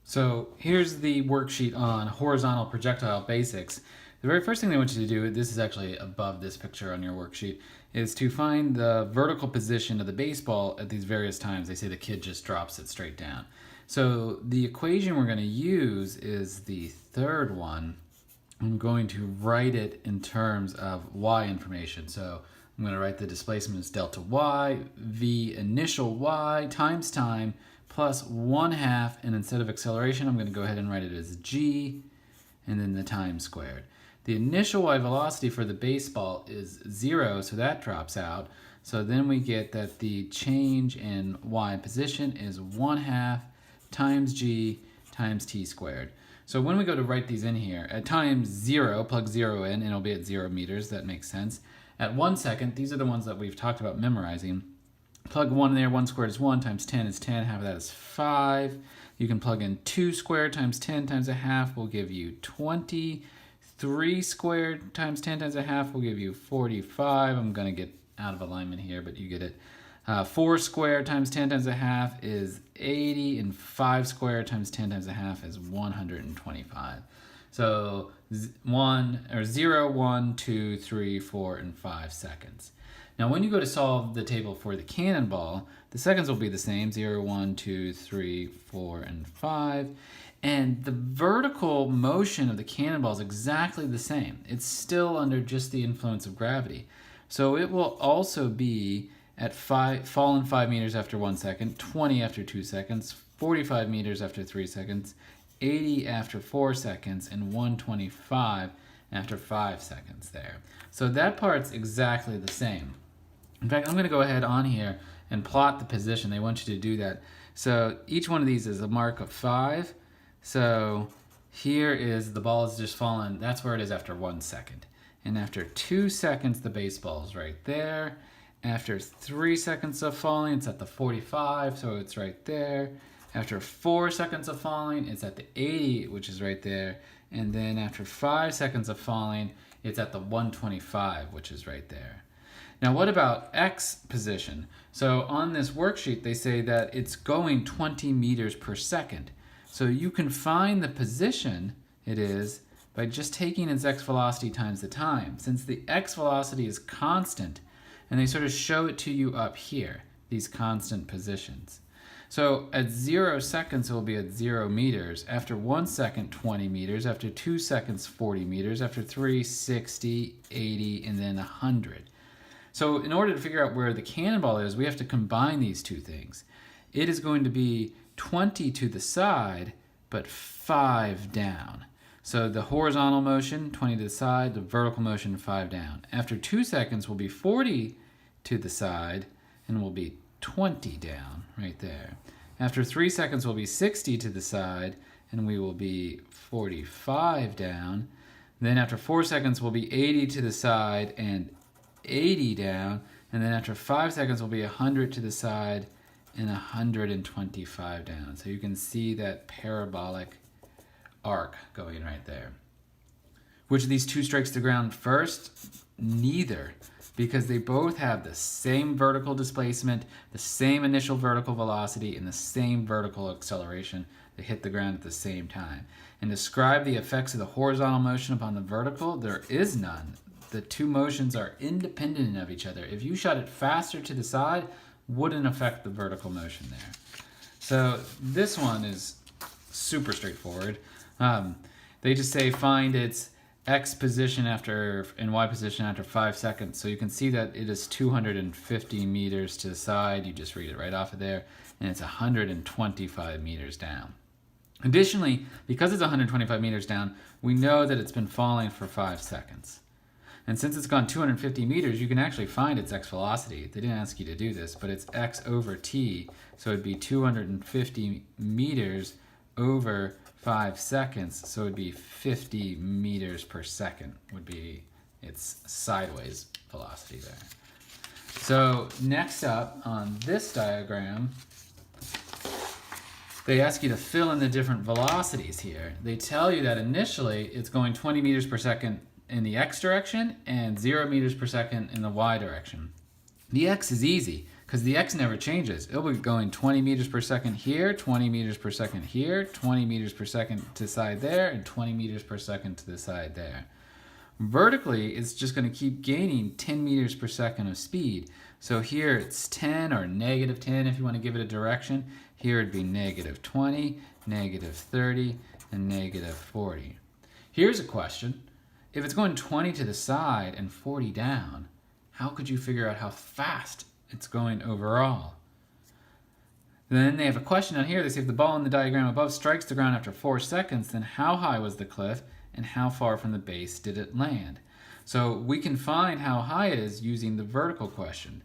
So here's the worksheet on horizontal projectile basics. The very first thing they want you to do, this is actually above this picture on your worksheet, is to find the vertical position of the baseball at these various times. They say the kid just drops it straight down. So the equation we're going to use is the third one. I'm going to write it in terms of y information. So I'm going to write the displacement as delta y, v initial y times time, plus 1/2, and instead of acceleration, I'm going to go ahead and write it as g, and then the time squared. The initial y velocity for the baseball is 0, so that drops out. So then we get that the change in y position is 1/2 times g times t squared. So when we go to write these in here, at time 0, plug 0 in, and it'll be at 0 meters. That makes sense. At 1 second, these are the ones that we've talked about memorizing. Plug 1 in there, 1 squared is 1, times 10 is 10, half of that is 5. You can plug in 2 squared times 10 times a half will give you 20. 3 squared times 10 times a half will give you 45. I'm going to get out of alignment here, but you get it. 4 squared times 10 times a half is 80, and 5 squared times 10 times a half is 125. So 0, 1, 2, 3, 4, and 5 seconds. Now when you go to solve the table for the cannonball, the seconds will be the same, 0, 1, 2, 3, 4, and 5. And the vertical motion of the cannonball is exactly the same. It's still under just the influence of gravity. So it will also be at fallen 5 meters after 1 second, 20 after 2 seconds, 45 meters after 3 seconds, 80 after 4 seconds, and 125 after 5 seconds there. So that part's exactly the same. In fact, I'm going to go ahead on here and plot the position. They want you to do that. So each one of these is a mark of 5. So here is the ball is just fallen. That's where it is after 1 second. And after 2 seconds, the baseball is right there. After 3 seconds of falling, it's at the 45, so it's right there. After 4 seconds of falling, it's at the 80, which is right there. And then after 5 seconds of falling, it's at the 125, which is right there. Now what about X position? So on this worksheet, they say that it's going 20 meters per second. So you can find the position it is by just taking its x velocity times the time. Since the x velocity is constant, and they sort of show it to you up here, these constant positions. So at 0 seconds, it will be at 0 meters. After 1 second, 20 meters. After 2 seconds, 40 meters. After 3, 60, 80, and then 100. So in order to figure out where the cannonball is, we have to combine these two things. It is going to be 20 to the side, but 5 down. So the horizontal motion, 20 to the side, the vertical motion, 5 down. After 2 seconds, will be 40 to the side, and will be 20 down, right there. After 3 seconds, will be 60 to the side, and we will be 45 down. Then after 4 seconds, will be 80 to the side, and 80 down. And then after 5 seconds, will be 100 to the side, and 125 down. So you can see that parabolic arc going right there. Which of these two strikes the ground first? Neither, because they both have the same vertical displacement, the same initial vertical velocity, and the same vertical acceleration. They hit the ground at the same time. And describe the effects of the horizontal motion upon the vertical, there is none. The two motions are independent of each other. If you shot it faster to the side, wouldn't affect the vertical motion there. So this one is super straightforward. They just say find its x position after and y position after 5 seconds. So you can see that it is 250 meters to the side. You just read it right off of there. And it's 125 meters down. Additionally, because it's 125 meters down, we know that it's been falling for 5 seconds. And since it's gone 250 meters, you can actually find its x velocity. They didn't ask you to do this, but it's x over t. So it'd be 250 meters over 5 seconds. So it'd be 50 meters per second would be its sideways velocity there. So next up on this diagram, they ask you to fill in the different velocities here. They tell you that initially it's going 20 meters per second in the x direction and 0 meters per second in the y direction. The x is easy because the x never changes. It'll be going 20 meters per second here, 20 meters per second here, 20 meters per second to the side there, and 20 meters per second to the side there. Vertically, it's just going to keep gaining 10 meters per second of speed. So here it's 10 or negative 10 if you want to give it a direction. Here it'd be negative 20, negative 30, and negative 40. Here's a question. If it's going 20 to the side and 40 down, how could you figure out how fast it's going overall? Then they have a question on here. They say if the ball in the diagram above strikes the ground after 4 seconds, then how high was the cliff and how far from the base did it land? So we can find how high it is using the vertical question.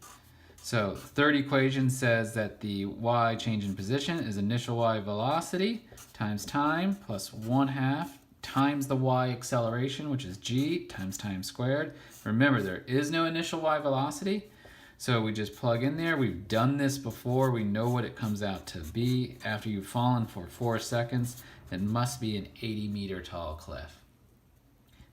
So third equation says that the y change in position is initial y velocity times time plus 1/2 times the y acceleration, which is g, times time squared. Remember, there is no initial y velocity, so we just plug in there. We've done this before. We know what it comes out to be. After you've fallen for 4 seconds, it must be an 80-meter tall cliff.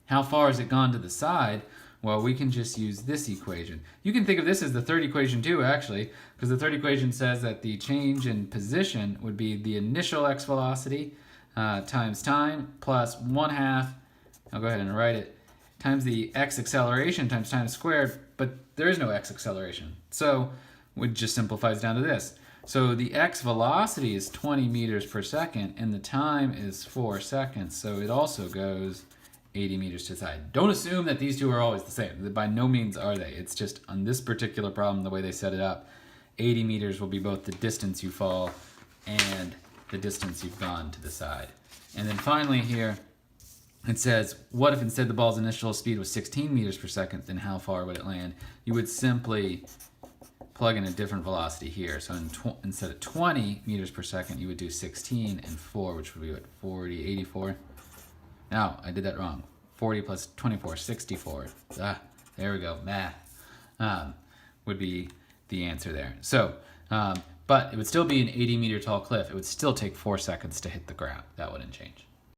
How far has it gone to the side? Well, we can just use this equation. You can think of this as the third equation too, actually, because the third equation says that the change in position would be the initial x velocity times time plus 1/2, I'll go ahead and write it, times the x acceleration times time squared, but there is no x acceleration. So it just simplifies down to this. So the x velocity is 20 meters per second and the time is 4 seconds. So it also goes 80 meters to the side. Don't assume that these two are always the same. By no means are they. It's just on this particular problem, the way they set it up, 80 meters will be both the distance you fall and the distance you've gone to the side. And then finally here, it says, what if instead the ball's initial speed was 16 meters per second, then how far would it land? You would simply plug in a different velocity here. So instead of 20 meters per second, you would do 16 and 4, which would be what, 40, 84? No, I did that wrong. 40 plus 24, 64. There we go, math. Would be the answer there. So, but it would still be an 80-meter tall cliff. It would still take 4 seconds to hit the ground. That wouldn't change.